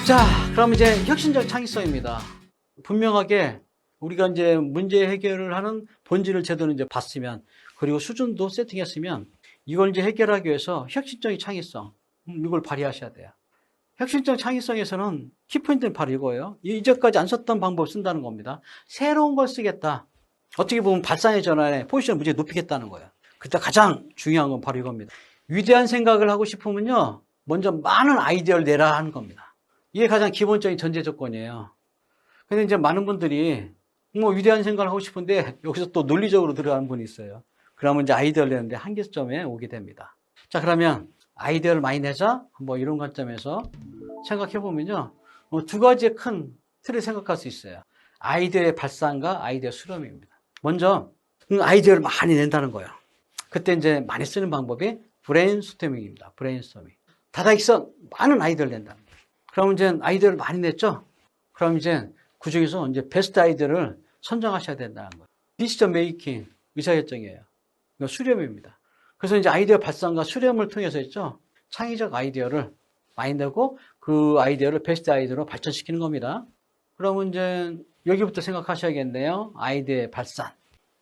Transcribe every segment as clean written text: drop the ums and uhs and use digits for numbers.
자, 그럼 이제 혁신적 창의성입니다. 분명하게 우리가 이제 문제 해결을 하는 본질을 제대로 이제 봤으면, 그리고 수준도 세팅했으면, 이걸 이제 해결하기 위해서 혁신적인 창의성, 이걸 발휘하셔야 돼요. 혁신적 창의성에서는 키포인트는 바로 이거예요. 이제까지 안 썼던 방법을 쓴다는 겁니다. 새로운 걸 쓰겠다. 어떻게 보면 발상의 전환에 포지션을 무지하게 높이겠다는 거예요. 그때 가장 중요한 건 바로 이겁니다. 위대한 생각을 하고 싶으면요, 먼저 많은 아이디어를 내라 하는 겁니다. 이게 가장 기본적인 전제 조건이에요. 근데 이제 많은 분들이 뭐 위대한 생각을 하고 싶은데 여기서 또 논리적으로 들어가는 분이 있어요. 그러면 이제 아이디어를 내는데 한계점에 오게 됩니다. 자, 그러면 아이디어를 많이 내자, 뭐 이런 관점에서 생각해 보면요, 두 가지의 큰 틀을 생각할 수 있어요. 아이디어의 발상과 아이디어 수렴입니다. 먼저 아이디어를 많이 낸다는 거예요. 그때 이제 많이 쓰는 방법이 브레인스토밍입니다. 브레인스토밍. 다다익선 많은 아이디어를 낸다. 그럼 이제 아이디어를 많이 냈죠? 그럼 이제 그 중에서 이제 베스트 아이디어를 선정하셔야 된다는 거예요. 디시전 메이킹, 의사결정이에요. 이거 수렴입니다. 그래서 이제 아이디어 발상과 수렴을 통해서 있죠, 창의적 아이디어를 많이 내고 그 아이디어를 베스트 아이디어로 발전시키는 겁니다. 그러면 이제 여기부터 생각하셔야겠네요. 아이디어의 발산.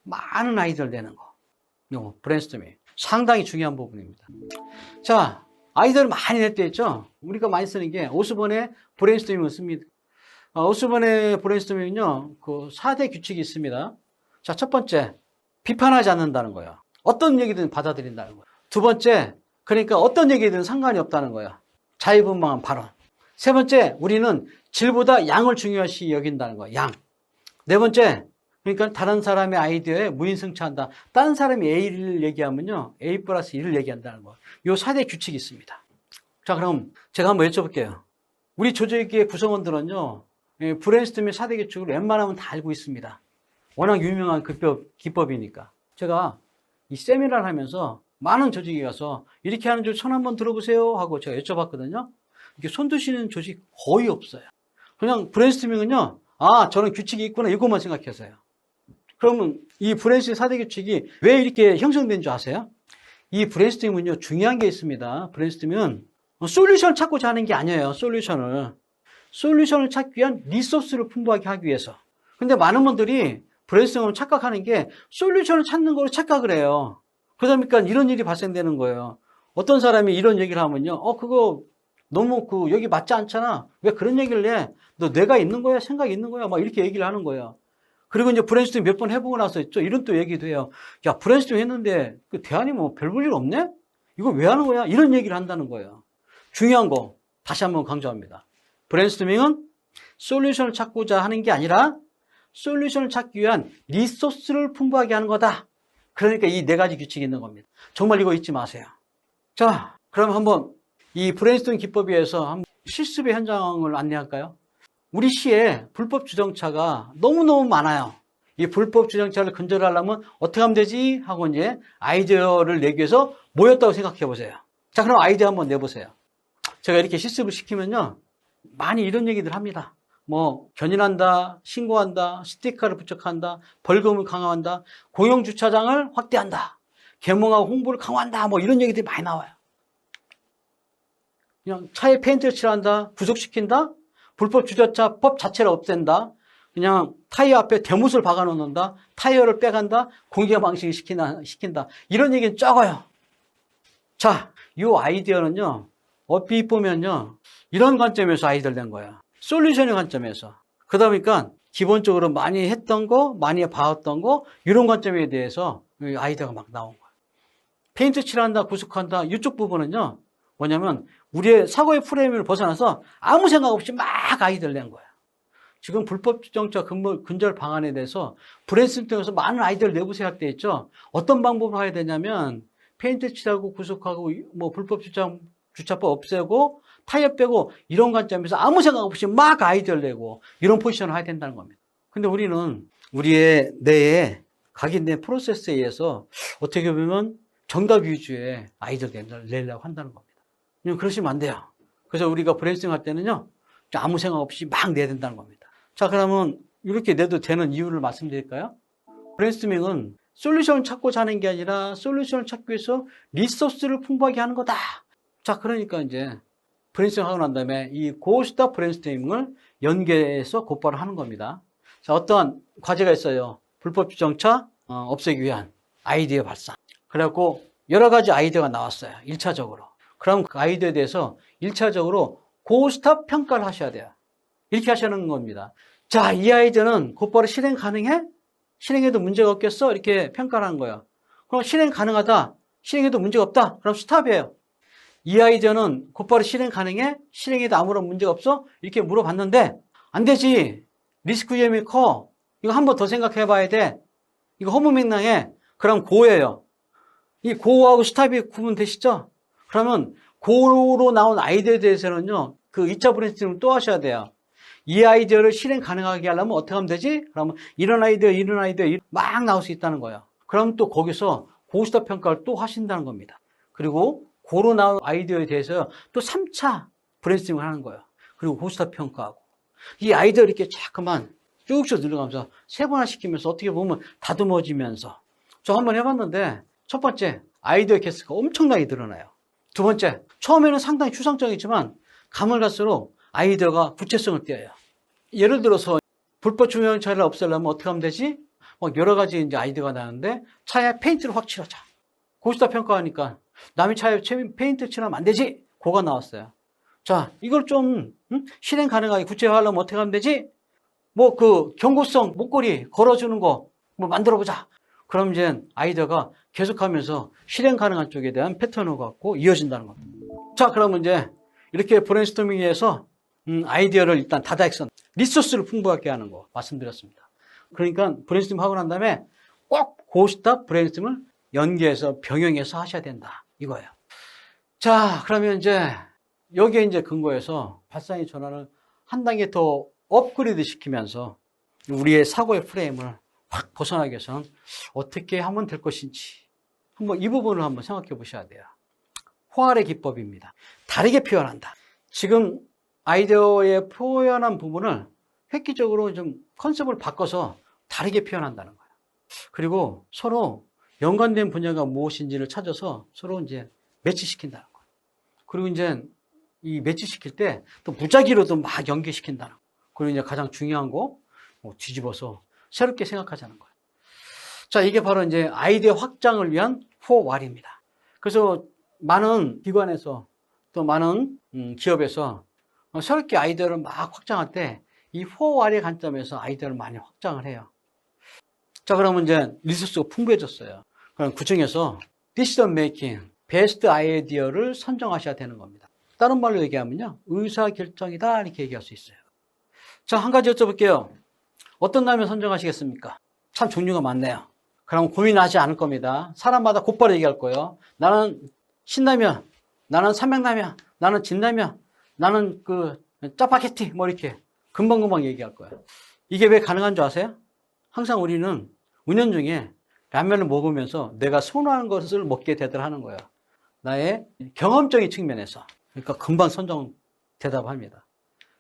많은 아이디어를 내는 거. 이거 브레인스토밍. 상당히 중요한 부분입니다. 자, 아이디어를 많이 낼 때 있죠? 우리가 많이 쓰는 게 오스본의 브레인스토밍을 씁니다. 오스본의 브레인스토밍은요, 그 4대 규칙이 있습니다. 자, 첫 번째, 비판하지 않는다는 거예요. 어떤 얘기든 받아들인다는 거예요. 두 번째, 그러니까 어떤 얘기든 상관이 없다는 거예요. 자유분방한 발언. 세 번째, 우리는 질보다 양을 중요시 여긴다는 거예요. 양. 네 번째, 그러니까 다른 사람의 아이디어에 무인승차한다. 다른 사람이 A를 얘기하면요, A 플러스 1을 얘기한다는 거예요. 요 4대 규칙이 있습니다. 자, 그럼 제가 한번 여쭤볼게요. 우리 조직의 구성원들은요, 브레인스토밍 4대 규칙을 웬만하면 다 알고 있습니다. 워낙 유명한 기법이니까. 제가 이 세미나를 하면서 많은 조직에 가서 이렇게 하는 조직 손 한번 들어보세요 하고 제가 여쭤봤거든요. 이렇게 손 드시는 조직 거의 없어요. 그냥 브레인스토밍은요, 아, 저는 규칙이 있구나, 이것만 생각해서요. 그러면 이 브레인스토밍 4대 규칙이 왜 이렇게 형성된 줄 아세요? 이 브레인스토밍은요, 중요한 게 있습니다. 브레인스토밍은 솔루션을 찾고자 하는 게 아니에요. 솔루션을 찾기 위한 리소스를 풍부하게 하기 위해서. 근데 많은 분들이 브레인스토밍을 착각하는 게 솔루션을 찾는 걸로 착각을 해요. 그러니까 이런 일이 발생되는 거예요. 어떤 사람이 이런 얘기를 하면요, 그거 너무 여기 맞지 않잖아. 왜 그런 얘기를 해? 너 뇌가 있는 거야? 생각이 있는 거야? 막 이렇게 얘기를 하는 거예요. 그리고 이제 브레인스토밍 몇 번 해보고 나서 있죠, 이런 또 얘기도 해요. 야, 브레인스토밍 했는데 그 대안이 뭐 별 볼 일 없네? 이거 왜 하는 거야? 이런 얘기를 한다는 거예요. 중요한 거 다시 한번 강조합니다. 브레인스토밍은 솔루션을 찾고자 하는 게 아니라 솔루션을 찾기 위한 리소스를 풍부하게 하는 거다. 그러니까 이 네 가지 규칙이 있는 겁니다. 정말 이거 잊지 마세요. 자, 그럼 한번 이 브레인스토밍 기법에 의해서 한번 실습의 현장을 안내할까요? 우리 시에 불법 주정차가 너무너무 많아요. 이 불법 주정차를 근절하려면 어떻게 하면 되지? 하고 이제 아이디어를 내기 위해서 모였다고 생각해 보세요. 자, 그럼 아이디어 한번 내보세요. 제가 이렇게 실습을 시키면요, 많이 이런 얘기들 합니다. 뭐 견인한다, 신고한다, 스티커를 부착한다, 벌금을 강화한다, 공영주차장을 확대한다, 개몽하고 홍보를 강화한다, 뭐 이런 얘기들이 많이 나와요. 그냥 차에 페인트를 칠한다, 구속시킨다, 불법 주차차 법 자체를 없앤다, 그냥 타이어 앞에 대못을 박아 놓는다, 타이어를 빼간다, 공개 방식을 시킨다. 이런 얘기는 적어요. 자, 이 아이디어는요, 어삐 보면요, 이런 관점에서 아이디어를 낸 거예요. 솔루션의 관점에서. 그러다 보니까 기본적으로 많이 했던 거, 많이 봐왔던 거, 이런 관점에 대해서 아이디어가 막 나온 거예요. 페인트 칠한다, 구속한다, 이쪽 부분은요, 뭐냐면 우리의 사고의 프레임을 벗어나서 아무 생각 없이 막 아이디어를 낸 거예요. 지금 불법 주정차 근절 방안에 대해서 브레인스토밍에서 많은 아이디어를 내보세요 할 때 있죠. 어떤 방법으로 해야 되냐면 페인트 칠하고 구속하고 뭐 불법 주차법 없애고 타이어 빼고 이런 관점에서 아무 생각 없이 막 아이디어를 내고 이런 포지션을 해야 된다는 겁니다. 근데 우리는 우리의 뇌에 각인 내 프로세스에 의해서 어떻게 보면 정답 위주의 아이디어를 내려고 한다는 겁니다. 그러시면 안 돼요. 그래서 우리가 브레인스토밍 할 때는요, 아무 생각 없이 막 내야 된다는 겁니다. 자, 그러면 이렇게 내도 되는 이유를 말씀드릴까요? 브레인스토밍은 솔루션을 찾고자 하는 게 아니라 솔루션을 찾기 위해서 리소스를 풍부하게 하는 거다. 자, 그러니까 이제 브레인스토밍 하고 난 다음에 이 고스톱 브레인스토밍을 연계해서 곧바로 하는 겁니다. 자, 어떠한 과제가 있어요. 불법 주정차 없애기 위한 아이디어 발상. 그래갖고 여러 가지 아이디어가 나왔어요. 1차적으로. 그럼 그 아이디어에 대해서 1차적으로 고스톱 평가를 하셔야 돼요. 이렇게 하시는 겁니다. 자, 이 아이디어는 곧바로 실행 가능해? 실행해도 문제가 없겠어? 이렇게 평가를 하는 거예요. 그럼 실행 가능하다. 실행해도 문제가 없다. 그럼 스탑이에요. 이 아이디어는 곧바로 실행 가능해? 실행해도 아무런 문제가 없어? 이렇게 물어봤는데 안 되지. 리스크 위험이 커. 이거 한 번 더 생각해 봐야 돼. 이거 허무맹랑해. 그럼 고예요. 이 고하고 스탑이 구분되시죠? 그러면 고로 나온 아이디어에 대해서는요, 그 2차 브레인스토밍을 또 하셔야 돼요. 이 아이디어를 실행 가능하게 하려면 어떻게 하면 되지? 그러면 이런 아이디어 막 나올 수 있다는 거예요. 그럼 또 거기서 고스톱 평가를 또 하신다는 겁니다. 그리고 고로 나온 아이디어에 대해서 또 3차 브레인스토밍을 하는 거예요. 그리고 고스톱 평가하고. 이 아이디어를 이렇게 자꾸만 쭉쭉 늘어가면서 세분화 시키면서 어떻게 보면 다듬어지면서. 저 한번 해봤는데 첫 번째 아이디어 개수가 엄청나게 늘어나요. 두 번째, 처음에는 상당히 추상적이지만 가면 갈수록 아이디어가 구체성을 띄어요. 예를 들어서 불법 주정차를 없애려면 어떻게 하면 되지? 여러 가지 이제 아이디어가 나는데 차에 페인트를 확 칠하자. 고스톱 평가하니까 남의 차에 페인트 칠하면 안 되지? 고가 나왔어요. 자, 이걸 좀 실행 가능하게 구체화하려면 어떻게 하면 되지? 그 경고성 목걸이 걸어주는 거 만들어보자. 그럼 이제 아이디어가 계속하면서 실행 가능한 쪽에 대한 패턴을 갖고 이어진다는 겁니다. 자, 그러면 이제 이렇게 브레인스토밍에서 아이디어를 일단 다다익선, 리소스를 풍부하게 하는 거 말씀드렸습니다. 그러니까 브레인스토밍 하고 난 다음에 꼭 고스톱 브레인스토밍을 연계해서 병행해서 하셔야 된다. 이거예요. 자, 그러면 이제 여기에 이제 근거해서 발상의 전환을 한 단계 더 업그레이드 시키면서 우리의 사고의 프레임을 확 벗어나기 위해서는 어떻게 하면 될 것인지 한번 이 부분을 한번 생각해 보셔야 돼요. 호알의 기법입니다. 다르게 표현한다. 지금 아이디어의 표현한 부분을 획기적으로 좀 컨셉을 바꿔서 다르게 표현한다는 거예요. 그리고 서로 연관된 분야가 무엇인지를 찾아서 서로 이제 매치시킨다는 거예요. 그리고 이제 이 매치시킬 때 또 무작위로도 막 연계시킨다는 거예요. 그리고 이제 가장 중요한 거 뒤집어서 새롭게 생각하자는 거예요. 자, 이게 바로 이제 아이디어 확장을 위한 4W입니다. 그래서 많은 기관에서 또 많은 기업에서 새롭게 아이디어를 막 확장할 때 이 4W의 관점에서 아이디어를 많이 확장을 해요. 자, 그러면 이제 리소스가 풍부해졌어요. 그럼 그 중에서 디시전 메이킹, 베스트 아이디어를 선정하셔야 되는 겁니다. 다른 말로 얘기하면요, 의사결정이다 이렇게 얘기할 수 있어요. 자, 한 가지 여쭤볼게요. 어떤 라면 선정하시겠습니까? 참 종류가 많네요. 그럼 고민하지 않을 겁니다. 사람마다 곧바로 얘기할 거예요. 나는 신라면, 나는 삼양라면, 나는 진라면, 나는 짜파게티 이렇게 금방금방 얘기할 거예요. 이게 왜 가능한 줄 아세요? 항상 우리는 은연중에 라면을 먹으면서 내가 선호하는 것을 먹게 되더라 하는 거예요. 나의 경험적인 측면에서. 그러니까 금방 선정 대답합니다.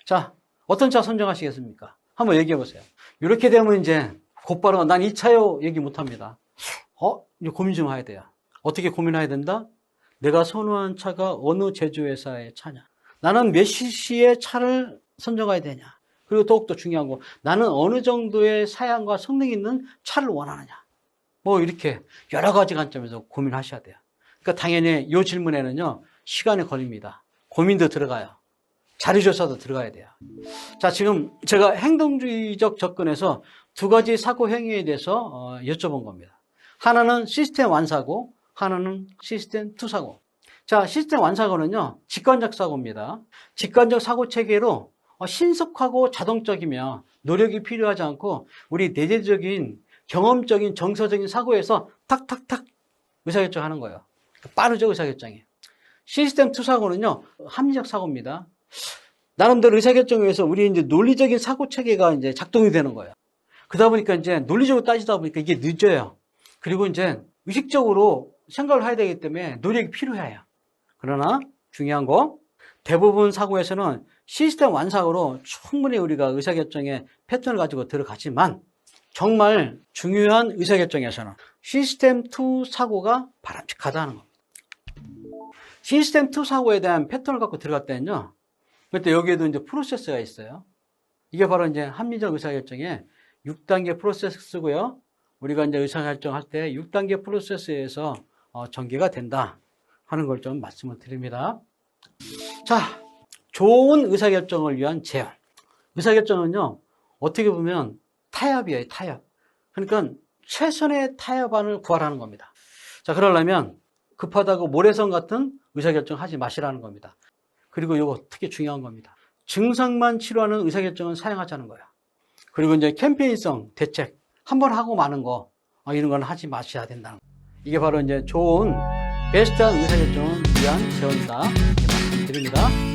자, 어떤 차 선정하시겠습니까? 한번 얘기해 보세요. 이렇게 되면 이제 곧바로 난 이 차요 얘기 못 합니다. 이제 고민 좀 해야 돼요. 어떻게 고민해야 된다? 내가 선호한 차가 어느 제조회사의 차냐? 나는 몇 cc의 차를 선정해야 되냐? 그리고 더욱더 중요한 거, 나는 어느 정도의 사양과 성능이 있는 차를 원하느냐? 이렇게 여러 가지 관점에서 고민하셔야 돼요. 그러니까 당연히 이 질문에는요, 시간이 걸립니다. 고민도 들어가요. 자료조사도 들어가야 돼요. 자, 지금 제가 행동주의적 접근에서 두 가지 사고 행위에 대해서 여쭤본 겁니다. 하나는 시스템 완사고, 하나는 시스템 투사고. 자, 시스템 완사고는요, 직관적 사고입니다. 직관적 사고 체계로 신속하고 자동적이며 노력이 필요하지 않고 우리 내재적인 경험적인 정서적인 사고에서 탁탁탁 의사결정하는 거예요. 빠르죠, 의사결정이. 시스템 투사고는요, 합리적 사고입니다. 나름대로 의사결정을 위해서 우리 이제 논리적인 사고 체계가 이제 작동이 되는 거예요. 그러다 보니까 이제 논리적으로 따지다 보니까 이게 늦어요. 그리고 이제 의식적으로 생각을 해야 되기 때문에 노력이 필요해요. 그러나 중요한 거, 대부분 사고에서는 시스템 완사고로 충분히 우리가 의사결정의 패턴을 가지고 들어가지만 정말 중요한 의사결정에서는 시스템 2 사고가 바람직하다는 겁니다. 시스템 2 사고에 대한 패턴을 갖고 들어갔다면요. 그때 여기에도 이제 프로세스가 있어요. 이게 바로 이제 합리적 의사결정의 6단계 프로세스고요. 우리가 이제 의사결정할 때 6단계 프로세스에서 전개가 된다 하는 걸 좀 말씀을 드립니다. 자, 좋은 의사결정을 위한 제어. 의사결정은요, 어떻게 보면 타협이에요, 타협. 그러니까 최선의 타협안을 구하라는 겁니다. 자, 그러려면 급하다고 모래성 같은 의사결정 하지 마시라는 겁니다. 그리고 이거 특히 중요한 겁니다. 증상만 치료하는 의사결정은 사용하자는 거예요. 그리고 이제 캠페인성 대책, 한번 하고 마는 거, 이런 건 하지 마셔야 된다는 거예요. 이게 바로 이제 좋은 베스트한 의사결정을 위한 제어이다. 이렇게 말씀드립니다.